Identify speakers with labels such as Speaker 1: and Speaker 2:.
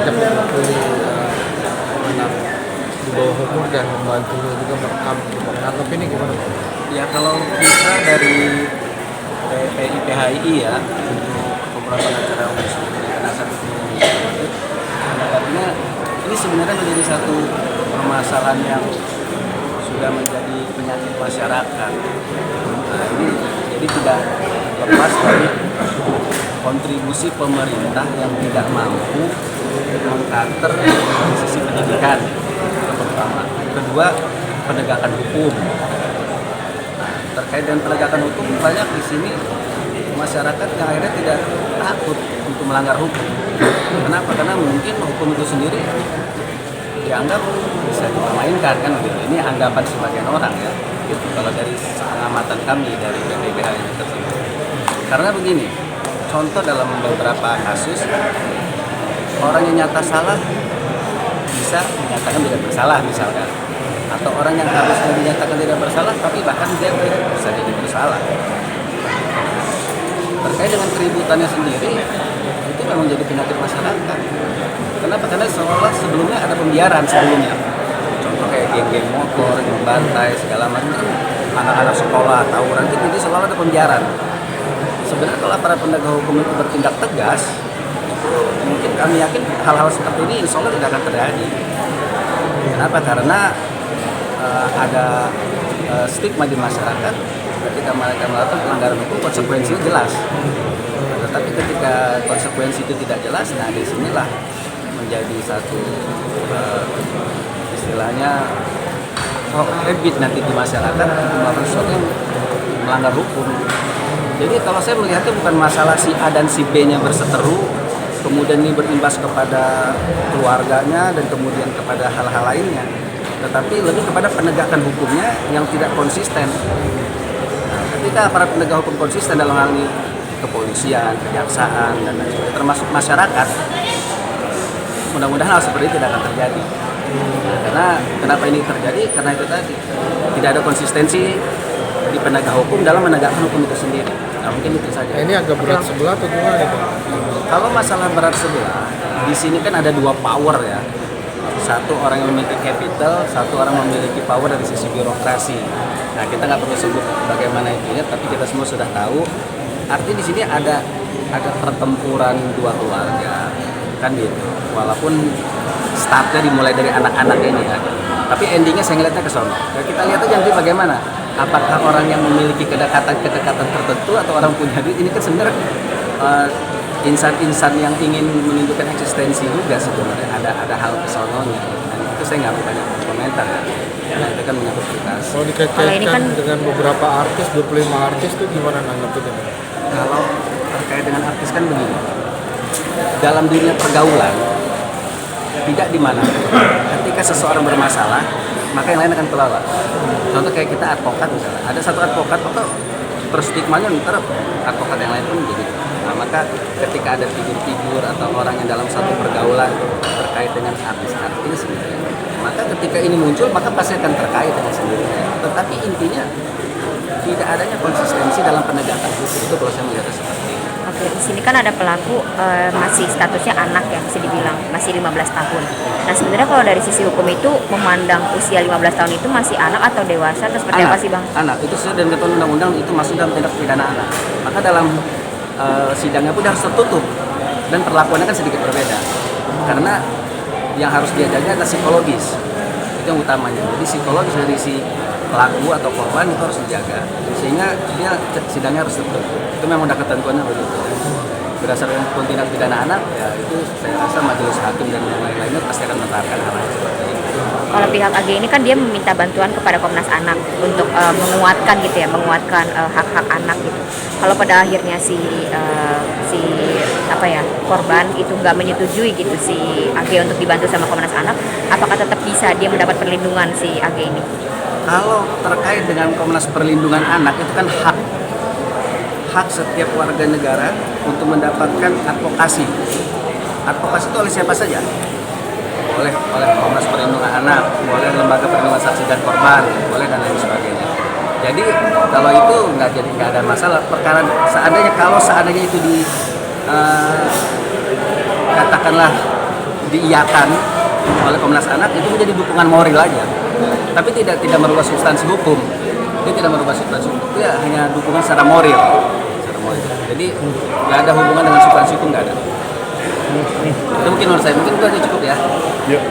Speaker 1: mengajak untuk anak di bawah umur dan membantu juga merekam gitu. Menangkap ini gimana Pak?
Speaker 2: Ya kalau kita dari PIPHI ya untuk pemberantasan acara homoseks kekerasan menanggapinya ini sebenarnya menjadi satu permasalahan yang sudah menjadi penyakit masyarakat. Nah ini jadi tidak lepas dari kontribusi pemerintah yang tidak mampu mengkater dari sisi pendidikan pertama. Kedua, penegakan hukum. Nah, terkait dengan penegakan hukum banyak di sini masyarakat yang akhirnya tidak takut untuk melanggar hukum. Kenapa? Karena mungkin hukum itu sendiri dianggap bisa dipermainkan kan gitu. Ini anggapan sebagian orang ya. Gitu. Kalau dari pengamatan kami dari BPBH ini tersebut. Karena begini, contoh dalam beberapa kasus orang yang nyata salah bisa dinyatakan tidak bersalah misalkan, atau orang yang harusnya dinyatakan tidak bersalah tapi bahkan dia tidak bisa jadi bersalah. Terkait dengan keributannya sendiri itu memang jadi penyakit masyarakat. Kenapa? Karena seolah sebelumnya ada pembiaran sebelumnya. Contoh kayak geng-geng motor, geng bantai segala macam, anak-anak sekolah tawuran itu jadi seolah ada pembiaran. Sebenarnya kalau para penegak hukum itu bertindak tegas, mungkin kami yakin hal-hal seperti ini insya Allah tidak akan terjadi. Kenapa? Karena ada stigma di masyarakat ketika mereka melakukan pelanggaran hukum konsekuensinya jelas. Tetapi ketika konsekuensi itu tidak jelas, nah disinilah menjadi satu istilahnya habit nanti di masyarakat melakukan sesuatu yang melanggar hukum. Jadi kalau saya melihatnya bukan masalah si A dan si B-nya berseteru, kemudian ini berimbas kepada keluarganya dan kemudian kepada hal-hal lainnya, tetapi lebih kepada penegakan hukumnya yang tidak konsisten. Nah, ketika para penegak hukum konsisten dalam hal ini kepolisian, kejaksaan, dan lain sebagainya, termasuk masyarakat, mudah-mudahan hal seperti itu tidak akan terjadi. Nah, karena kenapa ini terjadi? Karena itu tadi tidak ada konsistensi di penegak hukum dalam menegakkan hukum itu sendiri. Nah, mungkin itu saja.
Speaker 1: Ini agak berat sebelah atau gimana nih Pak?
Speaker 2: Kalau masalah berat sebelah, di sini kan ada dua power ya. Satu orang yang memiliki capital, satu orang memiliki power dari sisi birokrasi. Nah, kita nggak perlu sebut bagaimana itunya, tapi kita semua sudah tahu. Artinya di sini ada pertempuran dua keluarga, kan gitu. Walaupun startnya dimulai dari anak-anak ini ya, tapi endingnya saya ngeliatnya ke sono. Ya, kita lihat aja nanti bagaimana. Apakah orang yang memiliki kedekatan tertentu atau orang punya duit, ini kan sebenarnya insan-insan yang ingin menunjukkan eksistensi juga sebenarnya ada hal kesononya. Dan itu saya nggak banyak komentar ya. Nah, itu kan menyangkut privasi.
Speaker 1: Kalau dikaitkan dengan beberapa artis, 25 artis itu gimana nanggepinnya?
Speaker 2: Kalau terkait dengan artis kan begini, dalam dunia pergaulan tidak di mana ketika seseorang bermasalah maka yang lain akan kelewat. Contoh kayak kita advokat misalnya, ada satu advokat atau terstigmanya ntar advokat yang lain pun jadi. Nah, maka ketika ada figur-figur atau orang yang dalam satu pergaulan terkait dengan artis-artis gitu, maka ketika ini muncul maka pasti akan terkait dengan sendirinya. Tetapi intinya tidak adanya konsistensi dalam penegakan hukum, itu kalau saya melihatnya seperti ini.
Speaker 3: Oke, di sini kan ada pelaku masih statusnya anak ya, bisa dibilang masih 15 tahun. Nah, sebenarnya kalau dari sisi hukum itu memandang usia 15 tahun itu masih anak atau dewasa atau seperti apa sih Bang?
Speaker 2: Anak, itu sesuai dengan ketentuan undang-undang itu masuk dalam tindak pidana anak. Maka dalam sidangnya pun harus tertutup dan perlakuannya kan sedikit berbeda. Karena yang harus dia jaga adalah psikologis. Itu yang utamanya. Jadi psikologis dari si pelaku atau korban itu harus dijaga sehingga dia sidangnya harus tertutup. Itu memang udah ketentuannya begitu. Berdasarkan hukum tindak pidana anak ya itu saya rasa majelis hakim dan yang lain-lainnya pasti akan menerapkan hal yang seperti itu.
Speaker 3: Kalau pihak AG ini kan dia meminta bantuan kepada Komnas Anak untuk menguatkan gitu ya, menguatkan hak-hak anak gitu. Kalau pada akhirnya si korban itu nggak menyetujui gitu si AG untuk dibantu sama Komnas Anak, apakah tetap bisa dia mendapat perlindungan si AG ini?
Speaker 2: Kalau terkait dengan Komnas Perlindungan Anak itu kan hak setiap warga negara untuk mendapatkan advokasi. Advokasi itu oleh siapa saja? Oleh Komnas Perlindungan Anak, oleh Lembaga Perlindungan Saksi dan Korban, oleh dan lain sebagainya. Jadi kalau itu nggak ada masalah. Perkara seandainya itu katakanlah diiyakan oleh Komnas Anak itu menjadi dukungan moral aja, tapi tidak merubah substansi hukum. Dia tidak merubah substansi hukum, dia hanya dukungan secara moral. Jadi nggak ada hubungan dengan substansi hukum, nggak ada. Itu mungkin menurut saya, mungkin itu aja cukup ya.
Speaker 1: Yuk.